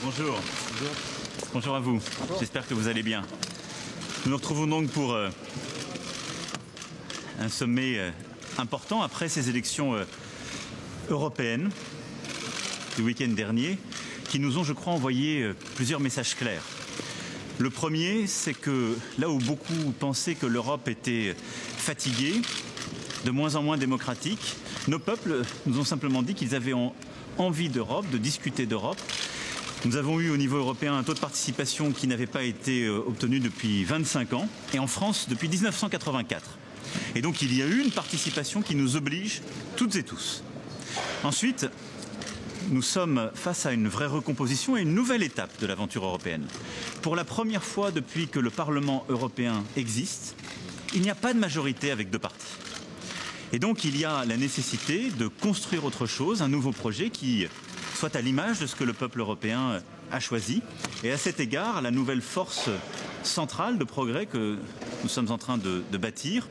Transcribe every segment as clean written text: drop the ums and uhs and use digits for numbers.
Bonjour. Bonjour à vous. J'espère que vous allez bien. Nous nous retrouvons donc pour un sommet important après ces élections européennes du week-end dernier qui nous ont, je crois, envoyé plusieurs messages clairs. Le premier, c'est que là où beaucoup pensaient que l'Europe était fatiguée, de moins en moins démocratique, nos peuples nous ont simplement dit qu'ils avaient envie d'Europe, de discuter d'Europe. Nous avons eu au niveau européen un taux de participation qui n'avait pas été obtenu depuis 25 ans et en France depuis 1984. Et donc il y a eu une participation qui nous oblige toutes et tous. Ensuite, nous sommes face à une vraie recomposition et une nouvelle étape de l'aventure européenne. Pour la première fois depuis que le Parlement européen existe, il n'y a pas de majorité avec deux partis. Et donc il y a la nécessité de construire autre chose, un nouveau projet qui soit à l'image de ce que le peuple européen a choisi. Et à cet égard, la nouvelle force centrale de progrès que nous sommes en train de bâtir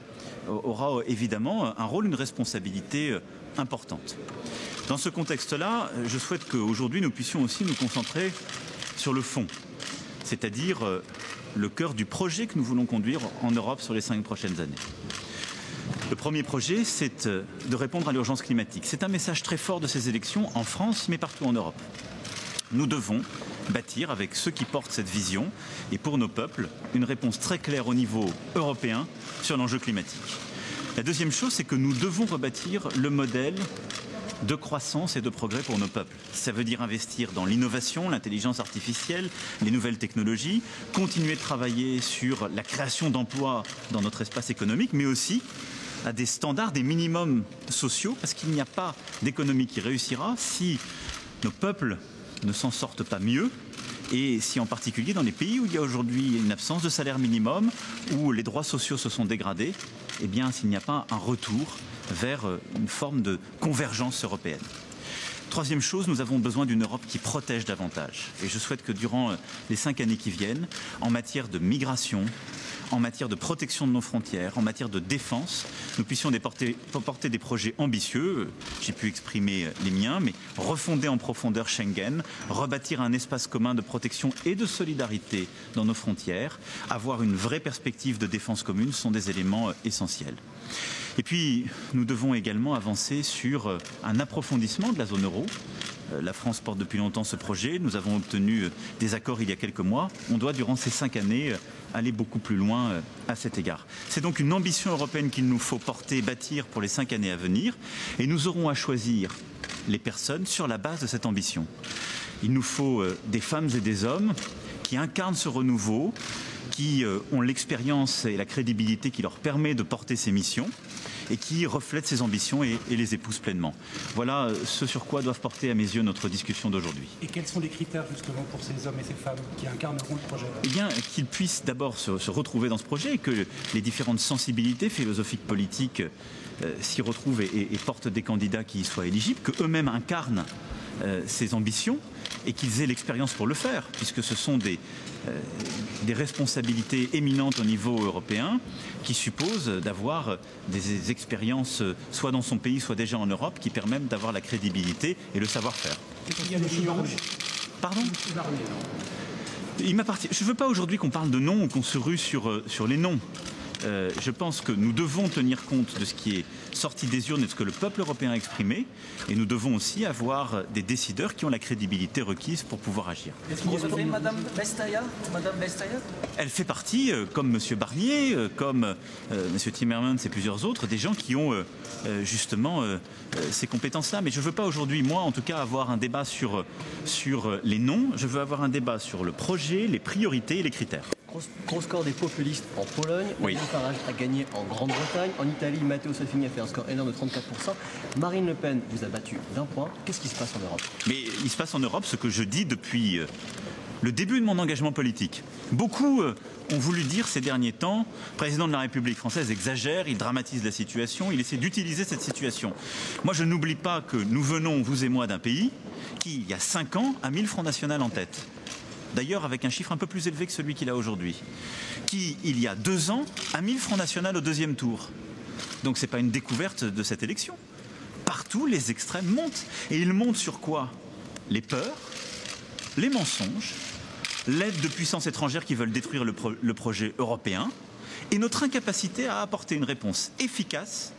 aura évidemment un rôle, une responsabilité importante. Dans ce contexte-là, je souhaite qu'aujourd'hui nous puissions aussi nous concentrer sur le fond, c'est-à-dire le cœur du projet que nous voulons conduire en Europe sur les 5 prochaines années. Le premier projet, c'est de répondre à l'urgence climatique. C'est un message très fort de ces élections en France, mais partout en Europe. Nous devons bâtir avec ceux qui portent cette vision et pour nos peuples une réponse très claire au niveau européen sur l'enjeu climatique. La deuxième chose, c'est que nous devons rebâtir le modèle de croissance et de progrès pour nos peuples. Ça veut dire investir dans l'innovation, l'intelligence artificielle, les nouvelles technologies, continuer de travailler sur la création d'emplois dans notre espace économique, mais aussi à des standards, des minimums sociaux, parce qu'il n'y a pas d'économie qui réussira si nos peuples ne s'en sortent pas mieux, et si en particulier dans les pays où il y a aujourd'hui une absence de salaire minimum, où les droits sociaux se sont dégradés, eh bien s'il n'y a pas un retour vers une forme de convergence européenne. Troisième chose, nous avons besoin d'une Europe qui protège davantage. Et je souhaite que durant les 5 années qui viennent, en matière de migration, en matière de protection de nos frontières, en matière de défense, nous puissions porter des projets ambitieux, j'ai pu exprimer les miens, mais refonder en profondeur Schengen, rebâtir un espace commun de protection et de solidarité dans nos frontières, avoir une vraie perspective de défense commune sont des éléments essentiels. Et puis, nous devons également avancer sur un approfondissement de la zone euro. La France porte depuis longtemps ce projet. Nous avons obtenu des accords il y a quelques mois. On doit, durant ces 5 années, aller beaucoup plus loin à cet égard. C'est donc une ambition européenne qu'il nous faut porter, bâtir pour les 5 années à venir. Et nous aurons à choisir les personnes sur la base de cette ambition. Il nous faut des femmes et des hommes qui incarnent ce renouveau, qui ont l'expérience et la crédibilité qui leur permet de porter ces missions et qui reflètent ces ambitions et les épousent pleinement. Voilà ce sur quoi doivent porter à mes yeux notre discussion d'aujourd'hui. Et quels sont les critères justement pour ces hommes et ces femmes qui incarneront le projet? Eh bien, qu'ils puissent d'abord se retrouver dans ce projet et que les différentes sensibilités philosophiques, politiques s'y retrouvent et portent des candidats qui y soient éligibles, qu'eux-mêmes incarnent ces ambitions et qu'ils aient l'expérience pour le faire, puisque ce sont des responsabilités éminentes au niveau européen qui supposent d'avoir des expériences soit dans son pays, soit déjà en Europe, qui permettent d'avoir la crédibilité et le savoir-faire. Il y a des Pardon ? Il m'appartient. Je ne veux pas aujourd'hui qu'on parle de noms ou qu'on se rue sur les noms. Je pense que nous devons tenir compte de ce qui est sorti des urnes et de ce que le peuple européen a exprimé. Et nous devons aussi avoir des décideurs qui ont la crédibilité requise pour pouvoir agir. Est-ce que vous avez Madame Vestager? Elle fait partie, comme M. Barnier, comme M. Timmermans et plusieurs autres, des gens qui ont justement ces compétences-là. Mais je ne veux pas aujourd'hui, moi en tout cas, avoir un débat sur les noms. Je veux avoir un débat sur le projet, les priorités et les critères. Gros score des populistes en Pologne, oui. Nigel Farage a gagné en Grande-Bretagne, en Italie, Matteo Salvini a fait un score énorme de 34%, Marine Le Pen vous a battu d'1 point. Qu'est-ce qui se passe en Europe? Mais il se passe en Europe ce que je dis depuis le début de mon engagement politique. Beaucoup ont voulu dire ces derniers temps, le président de la République française exagère, il dramatise la situation, il essaie d'utiliser cette situation. Moi je n'oublie pas que nous venons, vous et moi, d'un pays qui, il y a 5 ans, a mis le Front National en tête. D'ailleurs avec un chiffre un peu plus élevé que celui qu'il a aujourd'hui, qui, il y a 2 ans, a mis le Front National au 2e tour. Donc ce n'est pas une découverte de cette élection. Partout, les extrêmes montent. Et ils montent sur quoi? Les peurs, les mensonges, l'aide de puissances étrangères qui veulent détruire le projet européen et notre incapacité à apporter une réponse efficace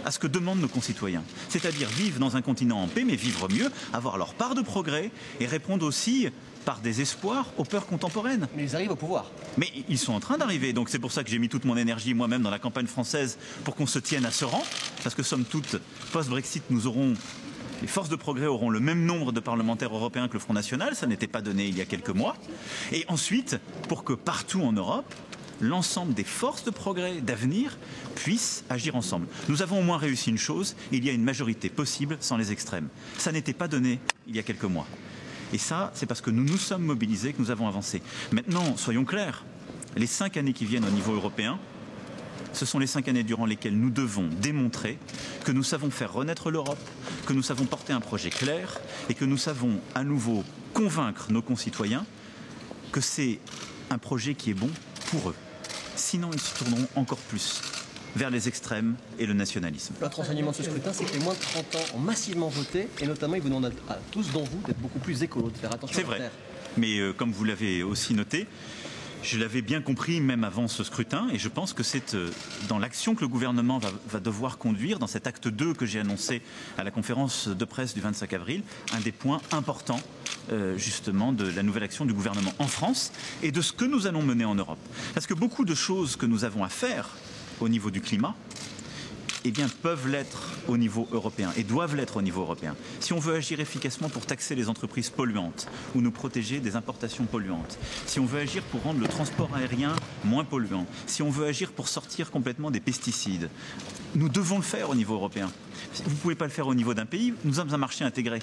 à ce que demandent nos concitoyens. C'est-à-dire vivre dans un continent en paix, mais vivre mieux, avoir leur part de progrès et répondre aussi par des espoirs aux peurs contemporaines. Mais ils arrivent au pouvoir. Mais ils sont en train d'arriver, donc c'est pour ça que j'ai mis toute mon énergie moi-même dans la campagne française pour qu'on se tienne à ce rang, parce que somme toute, post-Brexit, les forces de progrès auront le même nombre de parlementaires européens que le Front National, ça n'était pas donné il y a quelques mois. Et ensuite, pour que partout en Europe, l'ensemble des forces de progrès d'avenir puissent agir ensemble. Nous avons au moins réussi une chose, il y a une majorité possible sans les extrêmes. Ça n'était pas donné il y a quelques mois. Et ça, c'est parce que nous nous sommes mobilisés que nous avons avancé. Maintenant, soyons clairs, les 5 années qui viennent au niveau européen, ce sont les 5 années durant lesquelles nous devons démontrer que nous savons faire renaître l'Europe, que nous savons porter un projet clair et que nous savons à nouveau convaincre nos concitoyens que c'est un projet qui est bon pour eux. Sinon, ils se tourneront encore plus vers les extrêmes et le nationalisme. L'autre enseignement de ce scrutin, c'est que les moins de 30 ans ont massivement voté, et notamment ils vous demandent à tous dont vous d'être beaucoup plus écolo, de faire attention à la terre. C'est vrai, mais comme vous l'avez aussi noté, je l'avais bien compris même avant ce scrutin, et je pense que c'est dans l'action que le gouvernement va devoir conduire, dans cet acte 2 que j'ai annoncé à la conférence de presse du 25 avril, un des points importants justement de la nouvelle action du gouvernement en France et de ce que nous allons mener en Europe. Parce que beaucoup de choses que nous avons à faire au niveau du climat, eh bien, peuvent l'être au niveau européen et doivent l'être au niveau européen. Si on veut agir efficacement pour taxer les entreprises polluantes ou nous protéger des importations polluantes, si on veut agir pour rendre le transport aérien moins polluant, si on veut agir pour sortir complètement des pesticides, nous devons le faire au niveau européen. Vous ne pouvez pas le faire au niveau d'un pays, nous sommes un marché intégré.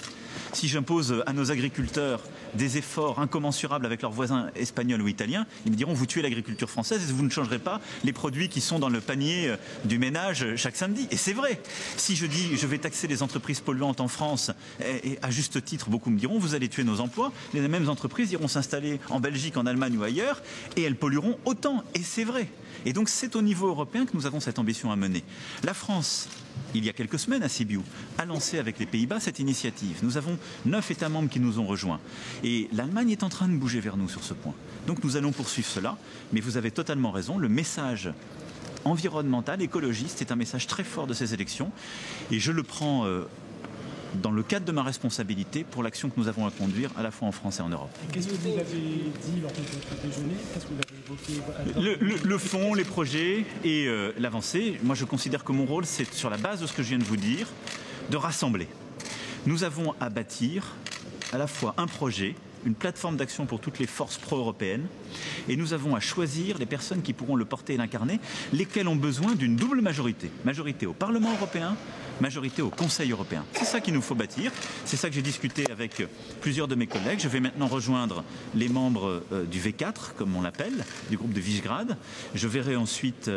Si j'impose à nos agriculteurs des efforts incommensurables avec leurs voisins espagnols ou italiens, ils me diront vous tuez l'agriculture française et vous ne changerez pas les produits qui sont dans le panier du ménage chaque samedi. Et c'est vrai. Si je dis je vais taxer les entreprises polluantes en France, et à juste titre, beaucoup me diront vous allez tuer nos emplois, les mêmes entreprises iront s'installer en Belgique, en Allemagne ou ailleurs, et elles pollueront autant. Et c'est vrai. Et donc c'est au niveau européen que nous avons cette ambition à mener. La France, il y a quelques semaines à Sibiu, a lancé avec les Pays-Bas cette initiative. Nous avons 9 États membres qui nous ont rejoints. Et l'Allemagne est en train de bouger vers nous sur ce point. Donc nous allons poursuivre cela. Mais vous avez totalement raison, le message environnemental, écologiste, est un message très fort de ces élections. Et je le prends dans le cadre de ma responsabilité pour l'action que nous avons à conduire à la fois en France et en Europe. Qu'est-ce que vous avez dit lors de votre déjeuner? Qu'est-ce que vous avez évoqué? Le fond, les projets et l'avancée. Moi, je considère que mon rôle, c'est, sur la base de ce que je viens de vous dire, de rassembler. Nous avons à bâtir à la fois un projet, une plateforme d'action pour toutes les forces pro-européennes, et nous avons à choisir les personnes qui pourront le porter et l'incarner, lesquelles ont besoin d'une double majorité. Majorité au Parlement européen, majorité au Conseil européen. C'est ça qu'il nous faut bâtir, c'est ça que j'ai discuté avec plusieurs de mes collègues. Je vais maintenant rejoindre les membres du V4, comme on l'appelle, du groupe de Visegrad. Je verrai ensuite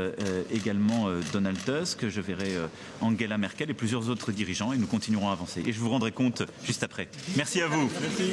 également Donald Tusk, je verrai Angela Merkel et plusieurs autres dirigeants, et nous continuerons à avancer. Et je vous rendrai compte juste après. Merci à vous. Merci.